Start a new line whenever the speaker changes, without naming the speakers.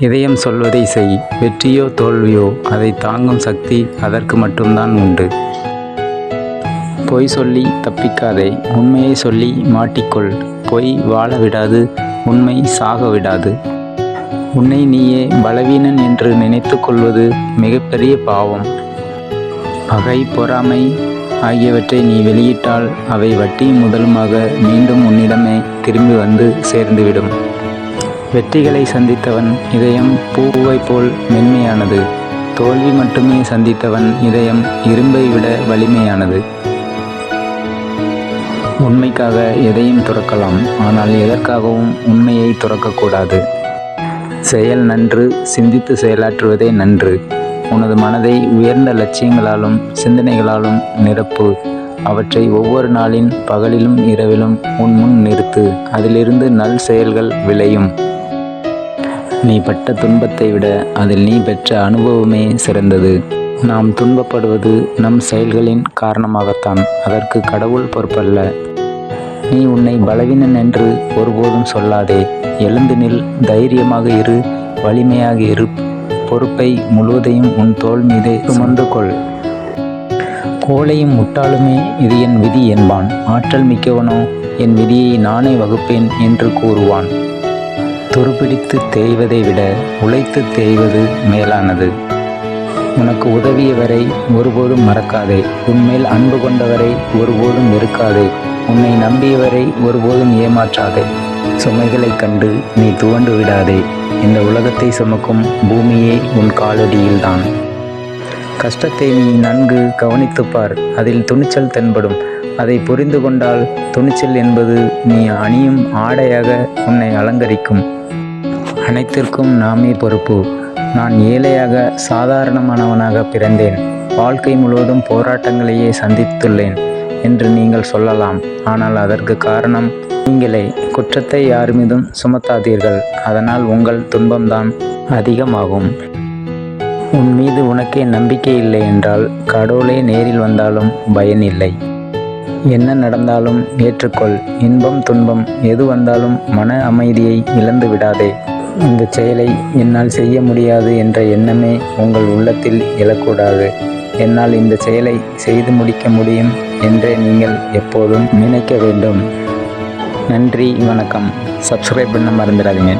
இதயம் சொல்வதை செய். வெற்றியோ தோல்வியோ அதை தாங்கும் சக்தி அதற்கு மட்டும்தான் உண்டு. பொய் சொல்லி தப்பிக்காதே, உண்மையை சொல்லி மாட்டிக்கொள். பொய் வாழ விடாது, உண்மை சாக விடாது. உன்னை நீயே பலவீனன் என்று நினைத்து கொள்வது மிகப்பெரிய பாவம். பகை, பொறாமை ஆகியவற்றை நீ வெளியிட்டால் அவை வட்டியும் முதலுமாக மீண்டும் உன்னிடமே திரும்பி வந்து சேர்ந்துவிடும். வெற்றிகளை சந்தித்தவன் இதயம் பூவை போல் மென்மையானது. தோல்வி மட்டுமே சந்தித்தவன் இதயம் இரும்பை விட வலிமையானது. உண்மைக்காக எதையும் துறக்கலாம், ஆனால் எதற்காகவும் உண்மையை துறக்கக்கூடாது. செயல் நன்று, சிந்தித்து செயலாற்றுவதே நன்று. உனது மனதை உயர்ந்த லட்சியங்களாலும் சிந்தனைகளாலும் நிரப்பு. அவற்றை ஒவ்வொரு நாளின் பகலிலும் இரவிலும் உன் முன் நிறுத்து. அதிலிருந்து நல் செயல்கள் விளையும். நீ பட்ட துன்பத்தை விட அதில் நீ பெற்ற அனுபவமே சிறந்தது. நாம் துன்பப்படுவது நம் செயல்களின் காரணமாகத்தான். அதற்கு கடவுள் பொறுப்பல்ல. நீ உன்னை பலவீனன் என்று ஒருபோதும் சொல்லாதே. எழுந்து நில், தைரியமாக இரு, வலிமையாக இரு. பொறுப்பை முழுவதையும் உன் தோள் மீதே சுமந்து கொள். கோழையும் முட்டாளுமே இது என் விதி என்பான். ஆற்றல் மிக்கவனோ என் விதியை நானே வகுப்பேன் என்று கூறுவான். துருப்பிடித்து தேய்வதை விட உழைத்து தேய்வது மேலானது. உனக்கு உதவியவரை ஒருபோதும் மறக்காதே. உன்மேல் அன்பு கொண்டவரை ஒருபோதும் வெறுக்காதே. உன்னை நம்பியவரை ஒருபோதும் ஏமாற்றாதே. சுமைகளைக் கண்டு நீ துவண்டு விடாதே. இந்த உலகத்தை சுமக்கும் பூமியே உன் காலடியில்தான். கஷ்டத்தை நீ நன்கு கவனித்துப்பார். அதில் துணிச்சல் தென்படும். அதை புரிந்து கொண்டால் துணிச்சல் என்பது நீ அணியும் ஆடையாக உன்னை அலங்கரிக்கும். அனைத்திற்கும் நாமே பொறுப்பு. நான் ஏழையாக சாதாரணமானவனாக பிறந்தேன். வாழ்க்கை முழுவதும் போராட்டங்களையே சந்தித்துள்ளேன் என்று நீங்கள் சொல்லலாம். ஆனால் அதற்கு காரணம் நீங்களே. குற்றத்தை யார் மீதும் சுமத்தாதீர்கள். அதனால் உங்கள் துன்பம்தான் அதிகமாகும். உன் மீது உனக்கே நம்பிக்கை இல்லை என்றால் கடவுளே நேரில் வந்தாலும் பயன் இல்லை. என்ன நடந்தாலும் ஏற்றுக்கொள். இன்பம் துன்பம் எது வந்தாலும் மன அமைதியை இழந்து விடாதே. இந்த செயலை என்னால் செய்ய முடியாது என்ற எண்ணமே உங்கள் உள்ளத்தில் எழக்கூடாது. என்னால் இந்த செயலை செய்து முடிக்க முடியும் என்றே நீங்கள் எப்போதும் நினைக்க வேண்டும். நன்றி, வணக்கம். சப்ஸ்கிரைப் பண்ண மறந்துடாதீங்க.